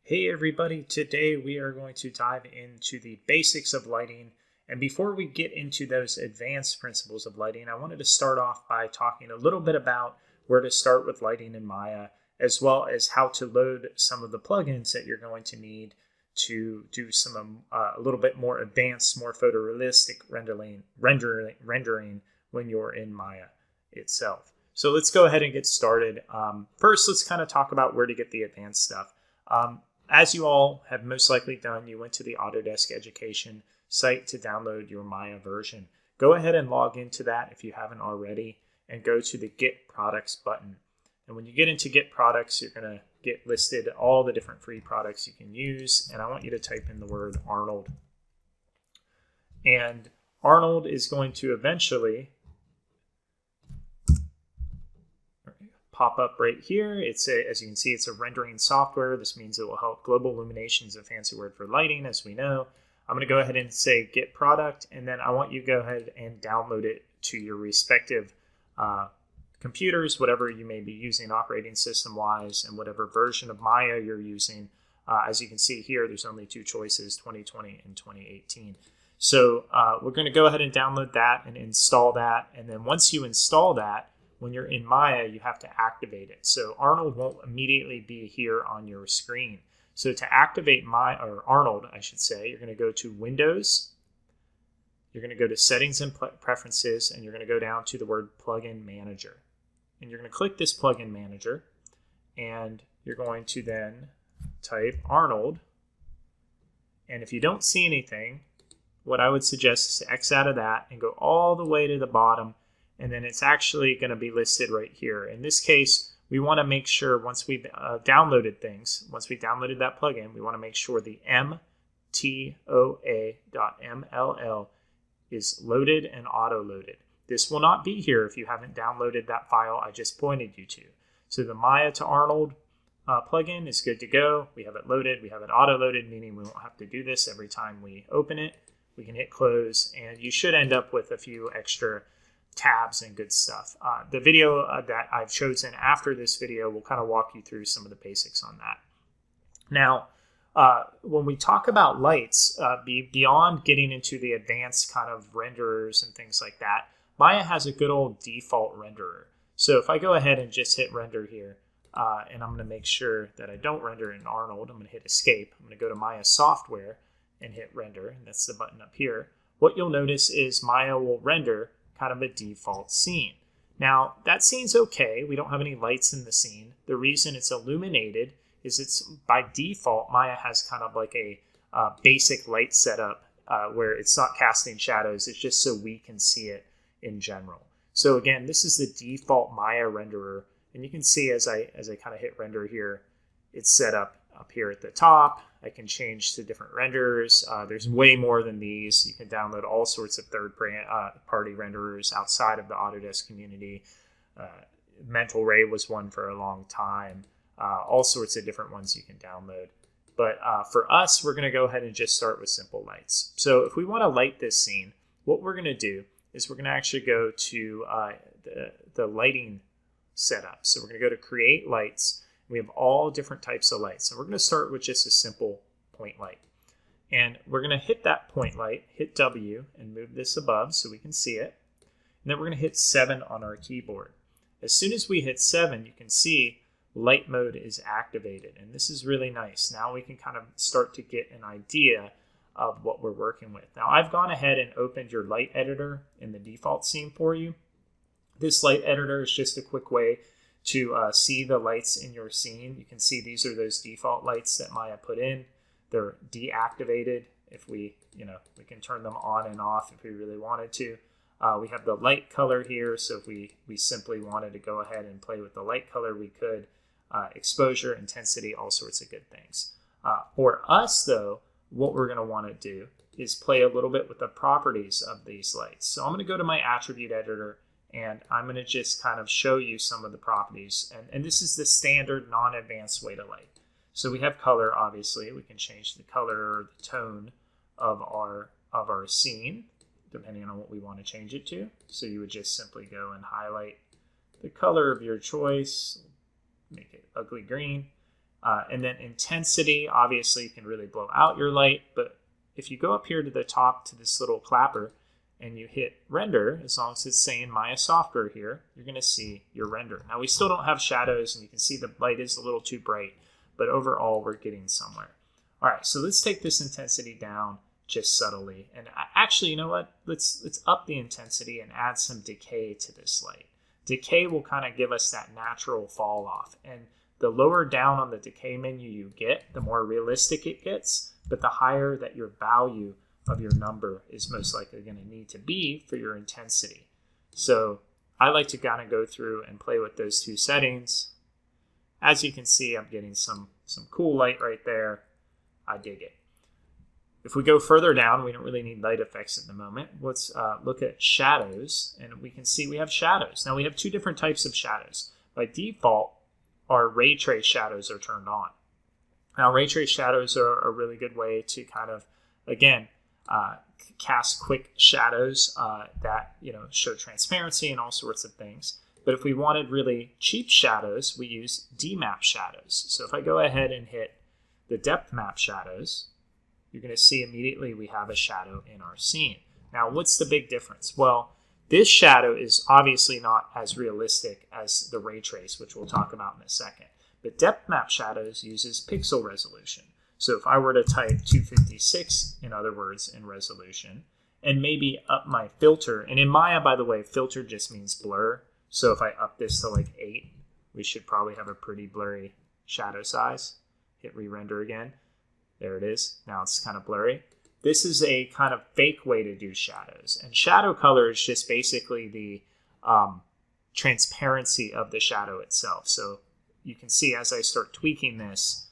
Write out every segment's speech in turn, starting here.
Hey everybody, today we are going to dive into the basics of lighting. And before we get into those advanced principles of lighting, I wanted to start off by talking a little bit about where to start with lighting in Maya, as well as how to load some of the plugins that you're going to need to do some a little bit more advanced, more photorealistic rendering when you're in Maya itself. So let's go ahead and get started. First, let's kind of talk about where to get the advanced stuff. As you all have most likely done, you went to the Autodesk Education site to download your Maya version. Go ahead and log into that if you haven't already and go to the Get Products button. And when you get into Get Products, you're going to get listed all the different free products you can use. And I want you to type in the word Arnold. And Arnold is going to eventually pop up right here. As you can see, it's a rendering software. This means it will help. Global Illumination is a fancy word for lighting, as we know. I'm going to go ahead and say Get Product, and then I want you to go ahead and download it to your respective computers, whatever you may be using operating system-wise, and whatever version of Maya you're using. As you can see here, there's only two choices, 2020 and 2018. So we're going to go ahead and download that and install that, and then once you install that, when you're in Maya, you have to activate it. So Arnold won't immediately be here on your screen. So to activate Arnold, I should say, you're going to go to Windows, you're going to go to Settings and Preferences, and you're going to go down to the word Plugin Manager. And you're going to click this Plugin Manager, and you're going to then type Arnold. And if you don't see anything, what I would suggest is to X out of that and go all the way to the bottom, and then it's actually going to be listed right here. In this case, we want to make sure once we've downloaded that plugin, we want to make sure the mtoa.mll is loaded and auto-loaded. This will not be here if you haven't downloaded that file I just pointed you to. So the Maya to Arnold plugin is good to go. We have it loaded, we have it auto-loaded, meaning we won't have to do this every time we open it. We can hit close, and you should end up with a few extra tabs and good stuff. The video that I've chosen after this video will kind of walk you through some of the basics on that. Now, when we talk about lights, beyond getting into the advanced kind of renderers and things like that, Maya has a good old default renderer. So if I go ahead and just hit render here, and I'm going to make sure that I don't render in Arnold, I'm going to hit escape. I'm going to go to Maya software and hit render, and that's the button up here. What you'll notice is Maya will render kind of a default scene. Now, that scene's okay. We don't have any lights in the scene. The reason it's illuminated is it's by default, Maya has kind of like a basic light setup where it's not casting shadows. It's just so we can see it in general. So again, this is the default Maya renderer. And you can see as I kind of hit render here, it's set up here at the top. I can change to different renderers. There's way more than these. You can download all sorts of third-party renderers outside of the Autodesk community. Mental Ray was one for a long time. All sorts of different ones you can download. But for us, we're going to go ahead and just start with simple lights. So if we want to light this scene, what we're going to do is we're going to actually go to the lighting setup. So we're going to go to Create Lights. We have all different types of lights. So we're going to start with just a simple point light. And we're going to hit that point light, hit W, and move this above so we can see it. And then we're going to hit 7 on our keyboard. As soon as we hit 7, you can see light mode is activated. And this is really nice. Now we can kind of start to get an idea of what we're working with. Now I've gone ahead and opened your light editor in the default scene for you. This light editor is just a quick way to see the lights in your scene. You can see these are those default lights that Maya put in. They're deactivated. If we can turn them on and off if we really wanted to. We have the light color here, so if we simply wanted to go ahead and play with the light color, we could. Exposure, intensity, all sorts of good things. For us, though, what we're going to want to do is play a little bit with the properties of these lights. So I'm going to go to my attribute editor, and I'm going to just kind of show you some of the properties. And this is the standard non-advanced way to light. So we have color, obviously. We can change the color or the tone of our scene, depending on what we want to change it to. So you would just simply go and highlight the color of your choice, make it ugly green, And then intensity, obviously you can really blow out your light, but if you go up here to the top to this little clapper and you hit render, as long as it's saying Maya software here, you're going to see your render. Now we still don't have shadows, and you can see the light is a little too bright, but overall we're getting somewhere. All right, so let's take this intensity down just subtly. And actually, you know what? Let's up the intensity and add some decay to this light. Decay will kind of give us that natural fall off. And the lower down on the decay menu you get, the more realistic it gets, but the higher that your value of your number is most likely going to need to be for your intensity. So I like to kind of go through and play with those two settings. As you can see, I'm getting some cool light right there. I dig it. If we go further down, we don't really need light effects at the moment. Let's look at shadows, and we can see we have shadows. Now we have two different types of shadows. By default, our ray trace shadows are turned on. Now ray trace shadows are a really good way to kind of, again, cast quick shadows that show transparency and all sorts of things. But if we wanted really cheap shadows, we use demap shadows. So if I go ahead and hit the depth map shadows, you're going to see immediately we have a shadow in our scene. Now, what's the big difference? Well, this shadow is obviously not as realistic as the ray trace, which we'll talk about in a second. But depth map shadows uses pixel resolution. So if I were to type 256, in other words, in resolution, and maybe up my filter, and in Maya, by the way, filter just means blur. So if I up this to like 8, we should probably have a pretty blurry shadow size. Hit re-render again. There it is. Now it's kind of blurry. This is a kind of fake way to do shadows. And shadow color is just basically the transparency of the shadow itself. So you can see as I start tweaking this,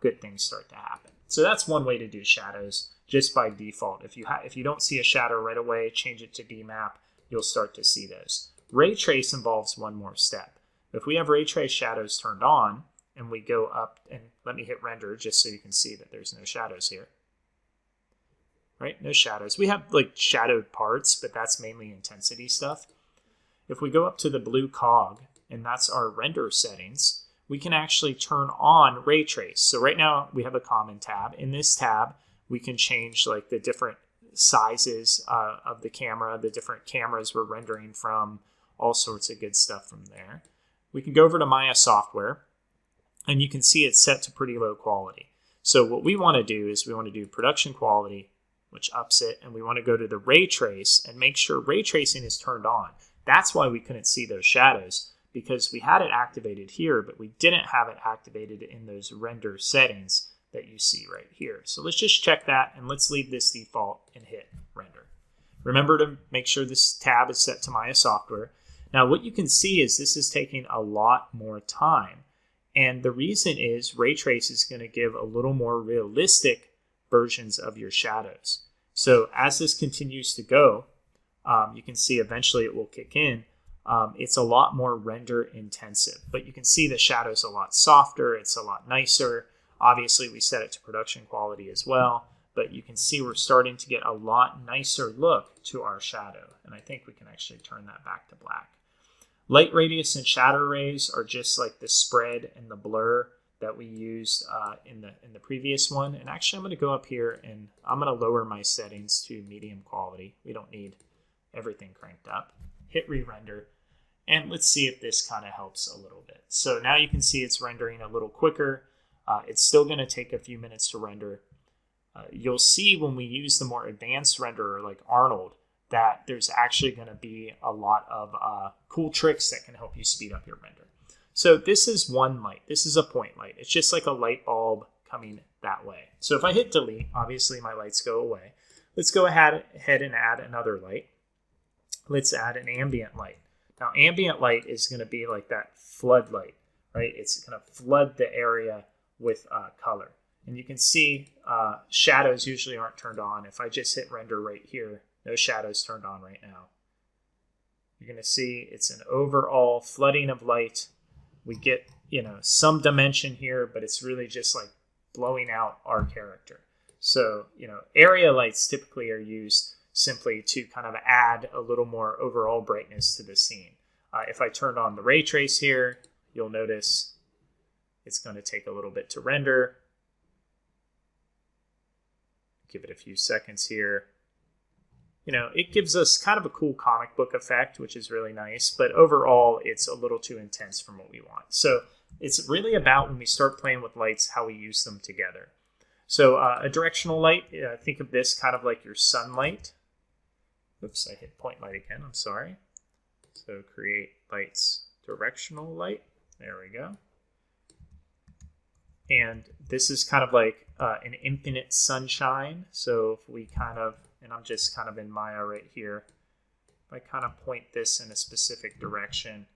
good things start to happen. So that's one way to do shadows just by default. If you don't see a shadow right away, change it to demap, you'll start to see those. Ray trace involves one more step. If we have ray trace shadows turned on, and we go up, and let me hit render just so you can see that there's no shadows here. Right, no shadows. We have like shadowed parts, but that's mainly intensity stuff. If we go up to the blue cog, and that's our render settings, we can actually turn on ray trace. So right now we have a common tab. In this tab, we can change like the different sizes of the camera, the different cameras we're rendering from, all sorts of good stuff from there. We can go over to Maya software, and you can see it's set to pretty low quality. So what we want to do is we want to do production quality, which ups it, and we want to go to the ray trace and make sure ray tracing is turned on. That's why we couldn't see those shadows, because we had it activated here, but we didn't have it activated in those render settings that you see right here. So let's just check that, and let's leave this default and hit render. Remember to make sure this tab is set to Maya software. Now what you can see is this is taking a lot more time. And the reason is ray trace is going to give a little more realistic versions of your shadows. So as this continues to go, you can see eventually it will kick in. It's a lot more render intensive, but you can see the shadows a lot softer. It's a lot nicer. Obviously we set it to production quality as well, but you can see we're starting to get a lot nicer look to our shadow. And I think we can actually turn that back to black. Light radius and shadow rays are just like the spread and the blur that we used in the previous one. And actually I'm going to go up here and I'm going to lower my settings to medium quality. We don't need everything cranked up. Hit re-render, and let's see if this kind of helps a little bit. So now you can see it's rendering a little quicker. It's still going to take a few minutes to render. You'll see when we use the more advanced renderer like Arnold, that there's actually going to be a lot of cool tricks that can help you speed up your render. So this is one light. This is a point light. It's just like a light bulb coming that way. So if I hit delete, obviously my lights go away. Let's go ahead and add another light. Let's add an ambient light. Now ambient light is going to be like that flood light, right? It's going to flood the area with color. And you can see shadows usually aren't turned on. If I just hit render right here, no shadows turned on right now. You're going to see it's an overall flooding of light. We get, some dimension here, but it's really just like blowing out our character. So, area lights typically are used simply to kind of add a little more overall brightness to the scene. If I turned on the ray trace here, you'll notice It's going to take a little bit to render. Give it a few seconds here. You know, it gives us kind of a cool comic book effect, which is really nice, but overall it's a little too intense from what we want. So it's really about, when we start playing with lights, how we use them together. So a directional light, think of this kind of like your sunlight. Oops, I hit point light again, I'm sorry. So create lights, directional light, there we go. And this is kind of like an infinite sunshine. So if we kind of, and I'm just kind of in Maya right here, if I kind of point this in a specific direction,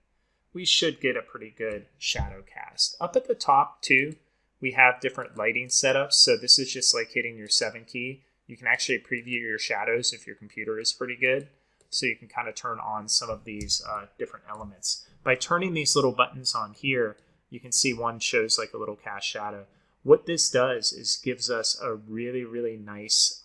we should get a pretty good shadow cast. Up at the top too, we have different lighting setups. So this is just like hitting your 7 key. You can actually preview your shadows if your computer is pretty good. So you can kind of turn on some of these different elements. By turning these little buttons on here, you can see one shows like a little cast shadow. What this does is gives us a really, really nice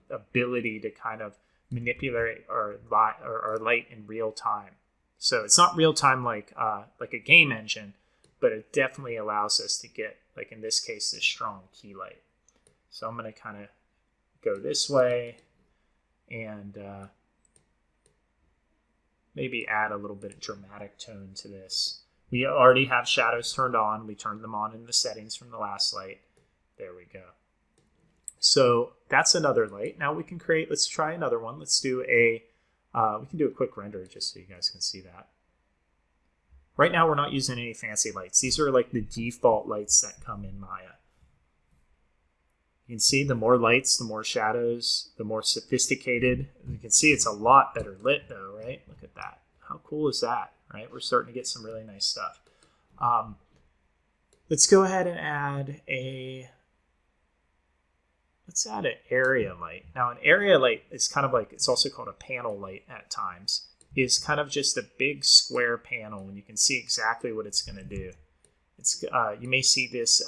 ability to kind of manipulate our light in real time. So it's not real time like a game engine, but it definitely allows us to get, like in this case, this strong key light. So I'm going to kind of go this way and maybe add a little bit of dramatic tone to this. We already have shadows turned on. We turned them on in the settings from the last light. There we go. So that's another light. Now we can create, let's try another one. Let's do we can do a quick render just so you guys can see that. Right now we're not using any fancy lights. These are like the default lights that come in Maya. You can see the more lights, the more shadows, the more sophisticated. You can see it's a lot better lit though, right? Look at that. How cool is that, right? We're starting to get some really nice stuff. Let's go ahead and add let's add an area light. Now an area light is kind of like, it's also called a panel light at times, is kind of just a big square panel and you can see exactly what it's going to do. It's you may see this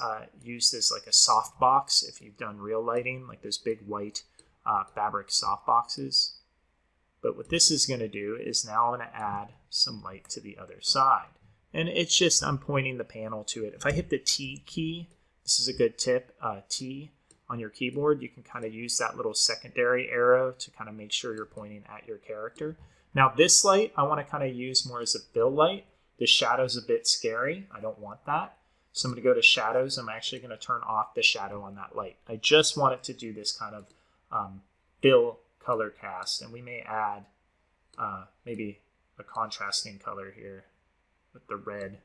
used as like a soft box if you've done real lighting, like those big white fabric soft boxes. But what this is going to do is now I'm going to add some light to the other side. And it's just, I'm pointing the panel to it. If I hit the T key, this is a good tip, T on your keyboard, you can kind of use that little secondary arrow to kind of make sure you're pointing at your character. Now this light, I want to kind of use more as a fill light. The shadow's a bit scary. I don't want that. So I'm going to go to shadows. I'm actually going to turn off the shadow on that light. I just want it to do this kind of fill color cast, and we may add maybe a contrasting color here with the red,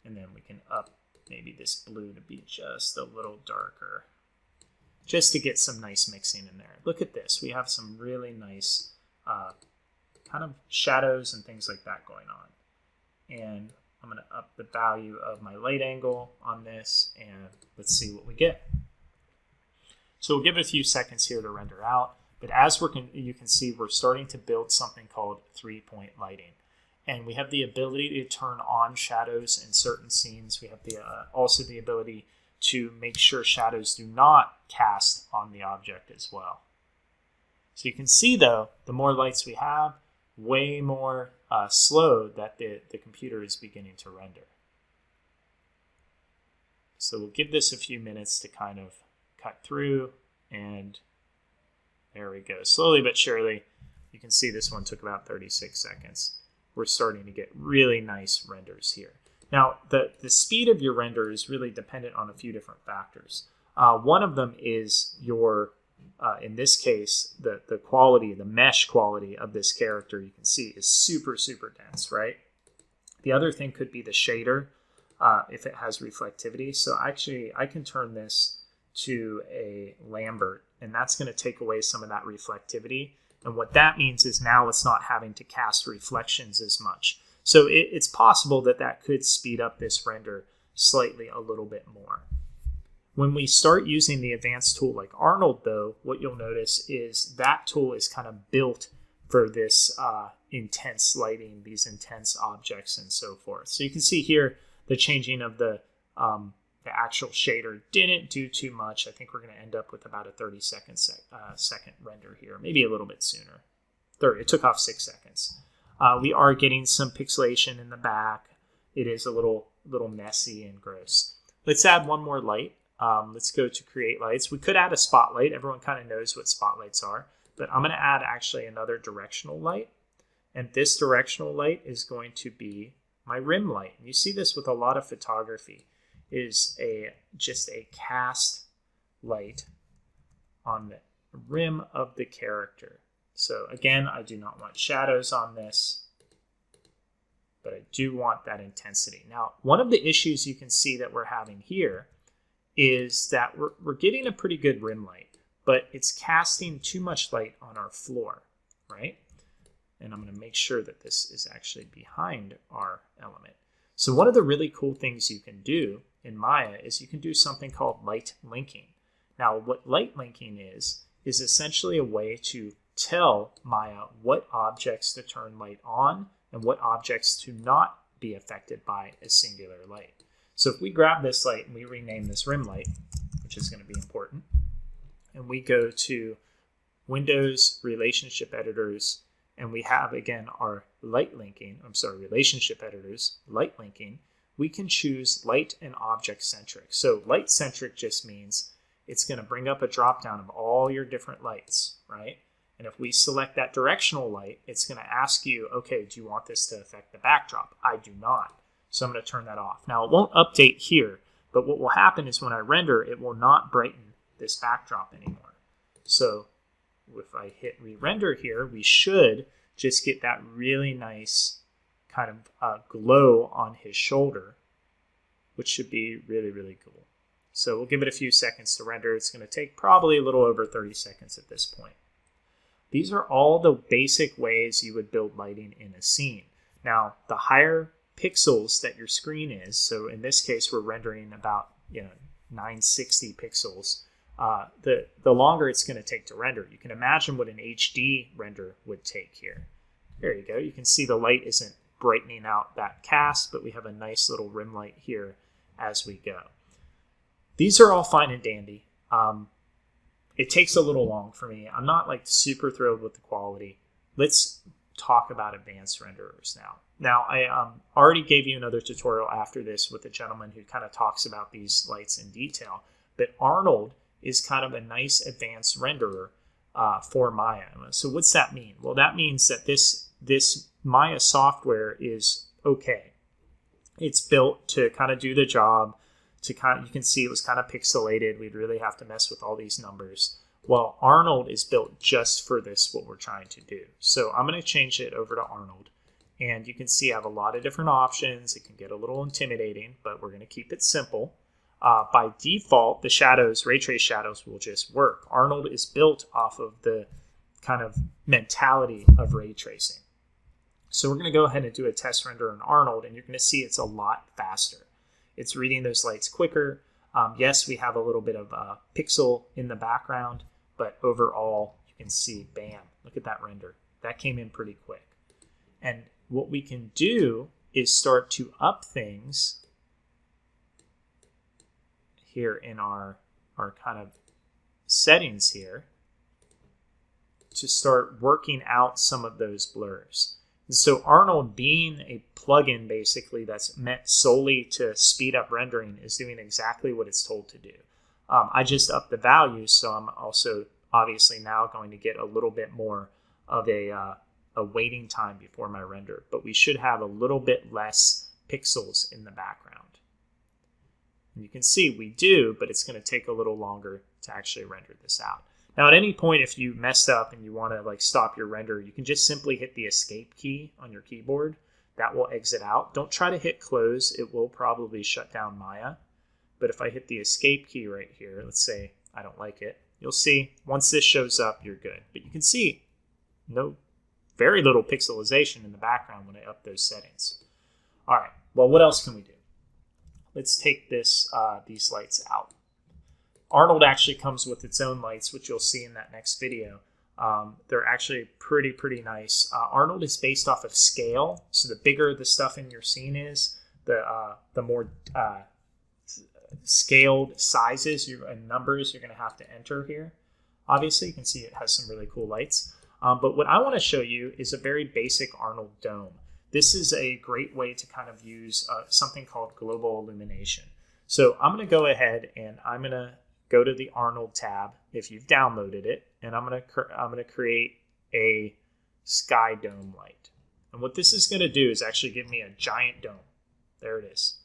and then we can up maybe this blue to be just a little darker, just to get some nice mixing in there. Look at this. We have some really nice kind of shadows and things like that going on. And I'm going to up the value of my light angle on this, and let's see what we get. So we'll give it a few seconds here to render out. But as you can see, we're starting to build something called 3-point lighting. And we have the ability to turn on shadows in certain scenes. We have also the ability to make sure shadows do not cast on the object as well. So you can see, though, the more lights we have, way more slow that the computer is beginning to render. So we'll give this a few minutes to kind of cut through, and there we go. Slowly but surely, you can see this one took about 36 seconds. We're starting to get really nice renders here. Now, the speed of your render is really dependent on a few different factors. One of them is your, in this case, the quality, the mesh quality of this character, you can see is super, super dense, right? The other thing could be the shader, if it has reflectivity. So actually, I can turn this to a Lambert, and that's going to take away some of that reflectivity. And what that means is now it's not having to cast reflections as much. So it's possible that that could speed up this render slightly a little bit more. When we start using the advanced tool like Arnold, though, what you'll notice is that tool is kind of built for this intense lighting, these intense objects, and so forth. So you can see here the changing of the actual shader didn't do too much. I think we're going to end up with about a 30-second second render here, maybe a little bit sooner. 30. It took off 6 seconds. We are getting some pixelation in the back. It is a little little messy and gross. Let's add one more light. Let's go to create lights. We could add a spotlight. Everyone kind of knows what spotlights are, but I'm going to add actually another directional light. And this directional light is going to be my rim light. And you see this with a lot of photography, is just a cast light on the rim of the character. So again, I do not want shadows on this, but I do want that intensity. Now, one of the issues you can see that we're having here is that we're getting a pretty good rim light, but it's casting too much light on our floor, right? And I'm going to make sure that this is actually behind our element. So one of the really cool things you can do in Maya is you can do something called light linking. Now, what light linking is essentially a way to tell Maya what objects to turn light on and what objects to not be affected by a singular light. So if we grab this light and we rename this rim light, which is going to be important, and we go to Windows, Relationship Editors, and we have, again, our relationship editors, light linking, we can choose light and object centric. So light centric just means it's going to bring up a drop down of all your different lights, right? And if we select that directional light, it's going to ask you, okay, do you want this to affect the backdrop? I do not. So I'm going to turn that off. Now, it won't update here, but what will happen is when I render, it will not brighten this backdrop anymore. So if I hit re-render here, we should just get that really nice kind of glow on his shoulder, which should be really, really cool. So we'll give it a few seconds to render. It's going to take probably a little over 30 seconds at this point. These are all the basic ways you would build lighting in a scene. Now, the higher pixels that your screen is, so in this case, we're rendering about 960 pixels, the longer it's going to take to render. You can imagine what an HD render would take here. There you go. You can see the light isn't brightening out that cast, but we have a nice little rim light here as we go. These are all fine and dandy. It takes a little long for me. I'm not like super thrilled with the quality. Let's talk about advanced renderers now. Now, I already gave you another tutorial after this with a gentleman who kind of talks about these lights in detail, but Arnold is kind of a nice advanced renderer for Maya. So what's that mean? Well, that means that this Maya software is okay. It's built to kind of do the job. You can see it was kind of pixelated. We'd really have to mess with all these numbers. Well, Arnold is built just for this, what we're trying to do. So I'm going to change it over to Arnold. And you can see I have a lot of different options. It can get a little intimidating, but we're going to keep it simple. By default, the shadows, ray trace shadows, will just work. Arnold is built off of the kind of mentality of ray tracing. So we're going to go ahead and do a test render in Arnold, and you're going to see it's a lot faster. It's reading those lights quicker. Yes, we have a little bit of a pixel in the background, but overall, you can see, bam, look at that render. That came in pretty quick. And what we can do is start to up things here in our kind of settings here to start working out some of those blurs. And so Arnold, being a plugin basically that's meant solely to speed up rendering, is doing exactly what it's told to do. I just upped the value, so I'm also obviously now going to get a little bit more of a waiting time before my render, but we should have a little bit less pixels in the background. And you can see we do, but it's going to take a little longer to actually render this out. Now, at any point, if you messed up and you want to like stop your render, you can just simply hit the escape key on your keyboard. That will exit out. Don't try to hit close. It will probably shut down Maya. But if I hit the escape key right here, let's say I don't like it, you'll see once this shows up, you're good. But you can see very little pixelization in the background when I up those settings. All right, well, what else can we do? Let's take these lights out. Arnold actually comes with its own lights, which you'll see in that next video. They're actually pretty nice. Arnold is based off of scale, so the bigger the stuff in your scene is, the more scaled sizes and numbers you're going to have to enter here. Obviously, you can see it has some really cool lights. But what I want to show you is a very basic Arnold dome. this is a great way to kind of use something called global illumination. So I'm going to go ahead and I'm going to go to the Arnold tab if you've downloaded it, and I'm going to create a sky dome light. And what this is going to do is actually give me a giant dome. There it is.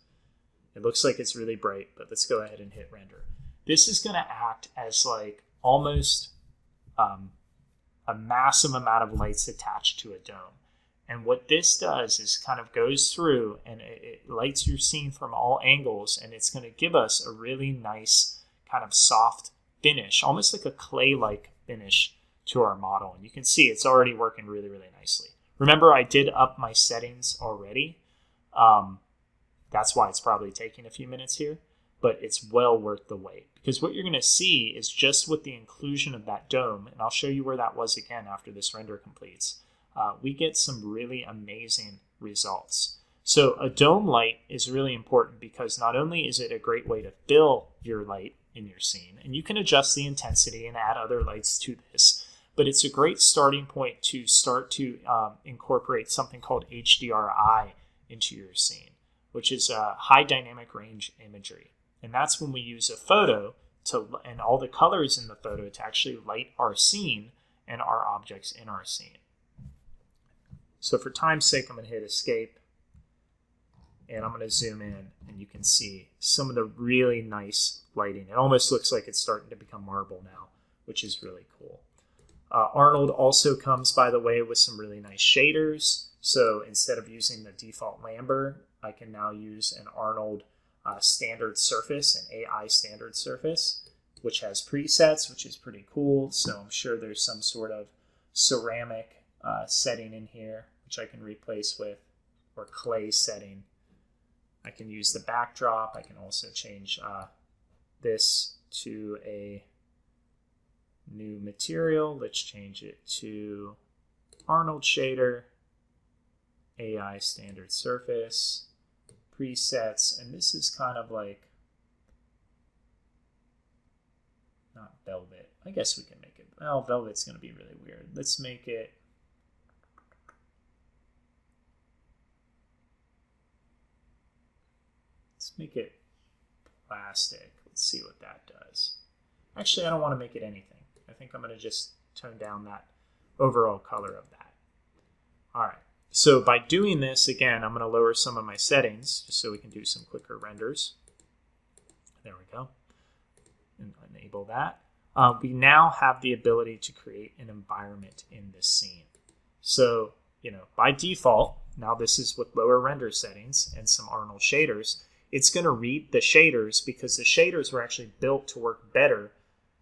It looks like it's really bright, but let's go ahead and hit render. This is going to act as like almost a massive amount of lights attached to a dome. And what this does is kind of goes through and it lights your scene from all angles, and it's going to give us a really nice kind of soft finish, almost like a clay-like finish to our model. And you can see it's already working really, really nicely. Remember, I did up my settings already. That's why it's probably taking a few minutes here, but it's well worth the wait, because what you're going to see is just with the inclusion of that dome, and I'll show you where that was again after this render completes, we get some really amazing results. So a dome light is really important because not only is it a great way to fill your light in your scene, and you can adjust the intensity and add other lights to this, but it's a great starting point to start to incorporate something called HDRI into your scene, which is high dynamic range imagery. And that's when we use a photo and all the colors in the photo to actually light our scene and our objects in our scene. So for time's sake, I'm going to hit escape, and I'm going to zoom in, and you can see some of the really nice lighting. It almost looks like it's starting to become marble now, which is really cool. Arnold also comes, by the way, with some really nice shaders. So instead of using the default Lambert, I can now use an Arnold standard surface, an AI standard surface, which has presets, which is pretty cool. So I'm sure there's some sort of ceramic setting in here, which I can replace with, or clay setting. I can use the backdrop. I can also change this to a new material. Let's change it to Arnold shader, AI standard surface, presets, and this is kind of like, not velvet. I guess we can make it, well, velvet's going to be really weird. Let's make it, plastic. Let's see what that does. Actually, I don't want to make it anything. I think I'm going to just tone down that overall color of that. All right. So by doing this, again, I'm going to lower some of my settings just so we can do some quicker renders. There we go. And enable that. We now have the ability to create an environment in this scene. So, by default, now this is with lower render settings and some Arnold shaders, it's going to read the shaders because the shaders were actually built to work better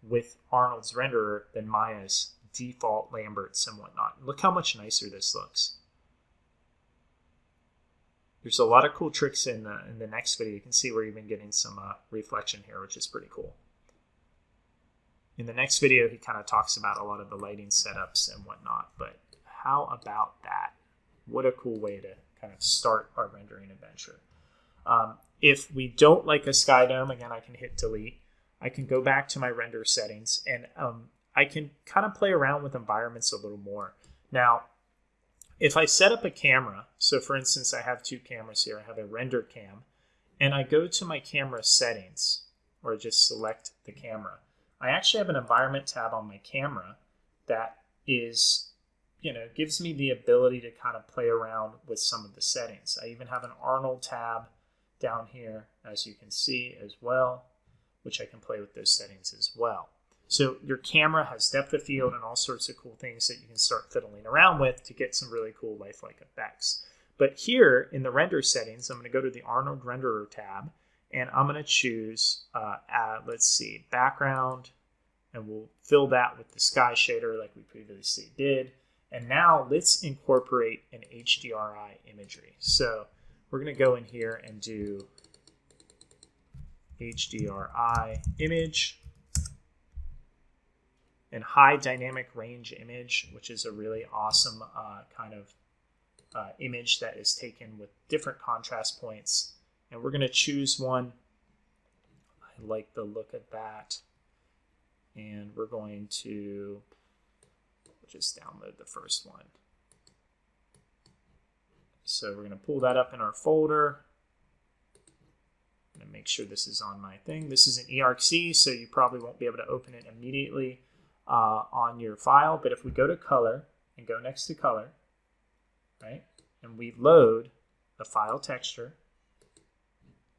with Arnold's renderer than Maya's default Lamberts and whatnot. Look how much nicer this looks. There's a lot of cool tricks in the next video. You can see we're even getting some reflection here, which is pretty cool. In the next video, he kind of talks about a lot of the lighting setups and whatnot, but how about that? What a cool way to kind of start our rendering adventure. If we don't like a sky dome, again, I can hit delete. I can go back to my render settings, and I can kind of play around with environments a little more. Now, if I set up a camera, so for instance, I have two cameras here. I have a render cam, and I go to my camera settings, or just select the camera. I actually have an environment tab on my camera that is, gives me the ability to kind of play around with some of the settings. I even have an Arnold tab down here, as you can see as well, which I can play with those settings as well. So your camera has depth of field and all sorts of cool things that you can start fiddling around with to get some really cool lifelike effects. But here in the render settings, I'm going to go to the Arnold Renderer tab, and I'm going to choose, let's see, background, and we'll fill that with the sky shader like we previously did. And now let's incorporate an HDRI imagery. So we're going to go in here and do HDRI image and high dynamic range image, which is a really awesome kind of image that is taken with different contrast points. And we're going to choose one. I like the look of that. And we're going to just download the first one. So we're going to pull that up in our folder. I'm going to make sure this is on my thing. This is an ERC, so you probably won't be able to open it immediately on your file. But if we go to color and go next to color, right, and we load the file texture,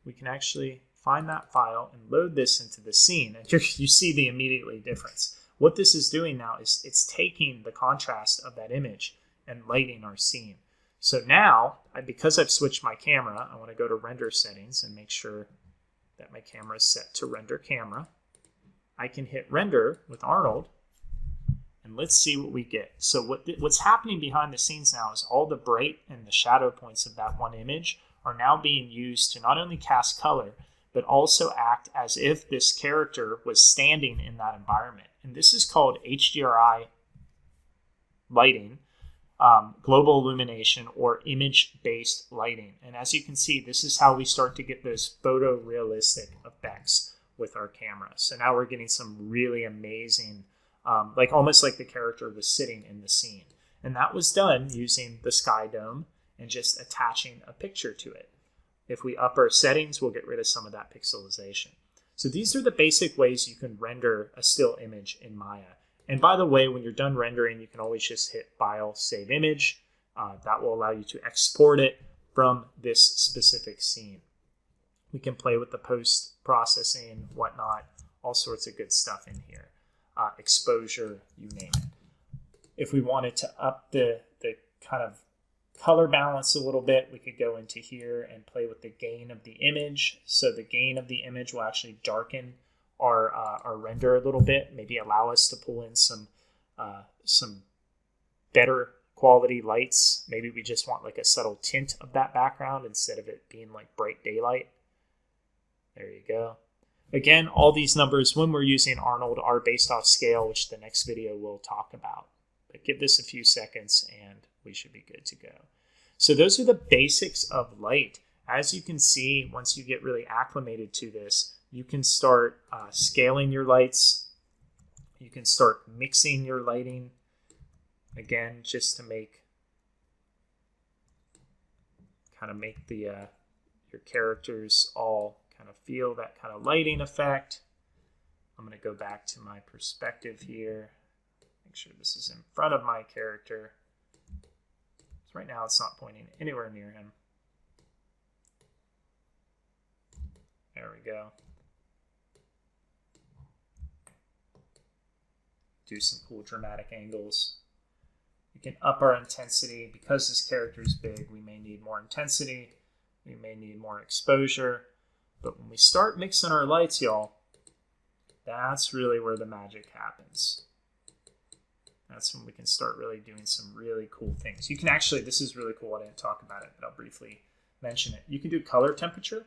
we can actually find that file and load this into the scene. And you see the immediately difference. What this is doing now is it's taking the contrast of that image and lighting our scene. So now, because I've switched my camera, I want to go to render settings and make sure that my camera is set to render camera. I can hit render with Arnold, and let's see what we get. So what's happening behind the scenes now is all the bright and the shadow points of that one image are now being used to not only cast color, but also act as if this character was standing in that environment. And this is called HDRI lighting, global illumination, or image-based lighting. And as you can see, this is how we start to get those photorealistic effects with our camera. So now we're getting some really amazing, like almost like the character was sitting in the scene. And that was done using the sky dome and just attaching a picture to it. If we up our settings, we'll get rid of some of that pixelization. So these are the basic ways you can render a still image in Maya. And by the way, when you're done rendering, you can always just hit File, Save Image. That will allow you to export it from this specific scene. We can play with the post-processing, whatnot, all sorts of good stuff in here. Exposure, you name it. If we wanted to up the kind of color balance a little bit, we could go into here and play with the gain of the image. So the gain of the image will actually darken our render a little bit, maybe allow us to pull in some better quality lights. Maybe we just want like a subtle tint of that background instead of it being like bright daylight. There you go. Again, all these numbers when we're using Arnold are based off scale, which the next video will talk about. But give this a few seconds and we should be good to go. So those are the basics of light. As you can see, once you get really acclimated to this, you can start scaling your lights. You can start mixing your lighting. Again, just to make the your characters all kind of feel that kind of lighting effect. I'm going to go back to my perspective here. Make sure this is in front of my character. So right now it's not pointing anywhere near him. There we go. Do some cool dramatic angles. We can up our intensity. Because this character is big, we may need more intensity. We may need more exposure. But when we start mixing our lights, y'all, that's really where the magic happens. That's when we can start really doing some really cool things. You can actually, this is really cool, I didn't talk about it, but I'll briefly mention it. You can do color temperature.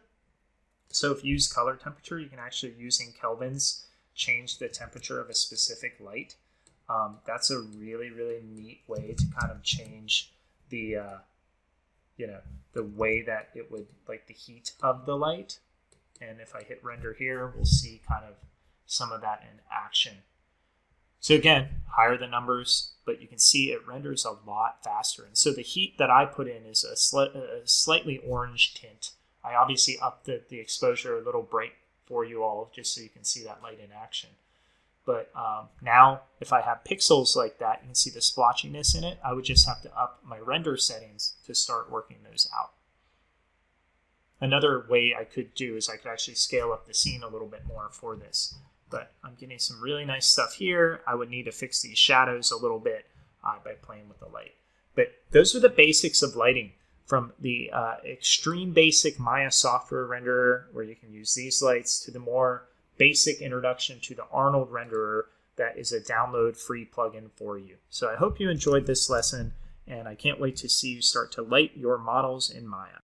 So if you use color temperature, you can actually, using kelvins, change the temperature of a specific light. That's a really, really neat way to kind of change the, the way that it would, like the heat of the light. And if I hit render here, we'll see kind of some of that in action. So again, higher the numbers, but you can see it renders a lot faster. And so the heat that I put in is a slightly orange tint. I obviously upped the exposure a little bright for you all, just so you can see that light in action. But now, if I have pixels like that, you can see the splotchiness in it. I would just have to up my render settings to start working those out. Another way I could do is I could actually scale up the scene a little bit more for this. But I'm getting some really nice stuff here. I would need to fix these shadows a little bit by playing with the light. But those are the basics of lighting, from the extreme basic Maya software renderer, where you can use these lights, to the more basic introduction to the Arnold renderer that is a download free plugin for you. So I hope you enjoyed this lesson, and I can't wait to see you start to light your models in Maya.